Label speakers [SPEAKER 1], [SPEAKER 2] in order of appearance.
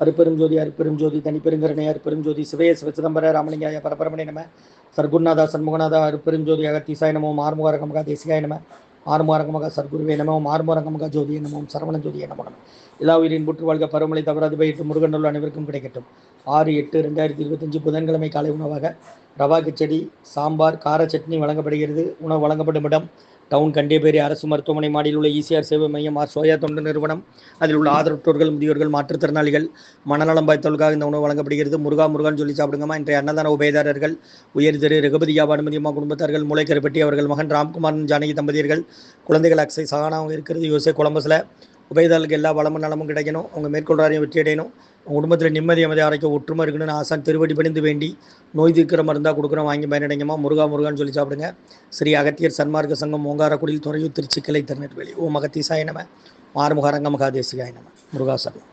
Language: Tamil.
[SPEAKER 1] அருப்பெரும் ஜோதி அருப்பெரும் ஜோதி தனிப்பெருங்கருணை அருப்பெரும் ஜோதி சிவய சிவ சிதம்பர ராமலிங்காய பரபரமணி நம சர்க்குருநாதா சண்முகநாதா அருப்பெரும் ஜோதி அகத்தீசாய நமோ ஆறுமுகரகமகா தேசிகாய நம ஆறுமுகரகமகா சர்க்குருவே நமோ ஆறுமுகரகமகா ஜோதியை நமோ சரவண ஜோதியை நமோ எல்லா உயிரின் புற்று வாழ்க பருவமழை தவறாது பயிட்டு முருகன் அனைவருக்கும் கிடைக்கட்டும். 6/8/2025 புதன்கிழமை காலை உணவாக ரவா கிச்சடி சாம்பார் கார சட்னி வழங்கப்படுகிறது. உணவு வழங்கப்படும் இடம் டவுன் கண்டியப்பேரி அரசு மருத்துவமனை மாடியில் உள்ள ஈசிஆர் சேவை மையம் சோயா தொண்டு நிறுவனம். அதில் உள்ள ஆதரவற்றோர்கள் முதியோர்கள் மாற்றுத்திறனாளிகள் மனநலம் பாய்த்தவர்களுக்காக இந்த உணவு வழங்கப்படுகிறது. முருகான்னு சொல்லி சாப்பிடுங்கம்மா. இன்றைய அன்னதான உபயதாரர்கள் உயர் திரு ரகுபதியா பானுமதியம்மா குடும்பத்தார்கள் மூளைக்கருப்பட்டி அவர்கள் மகன் ராம்குமார் ஜானகி தம்பதியர்கள் குழந்தைகள் அக்ஷய் சகானாவும் இருக்கிறது. யோசே கொலம்பஸில் உபயதாரர்களுக்கு எல்லா வளமும் நலமும் கிடைக்கணும். அவங்க மேற்கொள்றாரையும் வெற்றி அடையணும். உங்கள் குடும்பத்தில் நிம்மதி அமைதி ஆரோக்கியம் ஒற்றுமை இருக்கணும்னு ஆசான் திருவடி பணிந்து வேண்டி நோய் தீர்க்கிற மருந்தாக கொடுக்குறோம், வாங்கி பயனடைங்கம்மா. முருகான்னு சொல்லி சாப்பிடுங்க. ஸ்ரீ அகத்தியர் சன்மார்க்க சங்கம் ஓங்காரக்குடியில் துறையூர் திருச்சி கிளை திருநெல்வேலி. ஓம் அகத்தீசாய நம ஆறுமுக அரங்கமகா தேசிகாய நம முருகாசரணம்.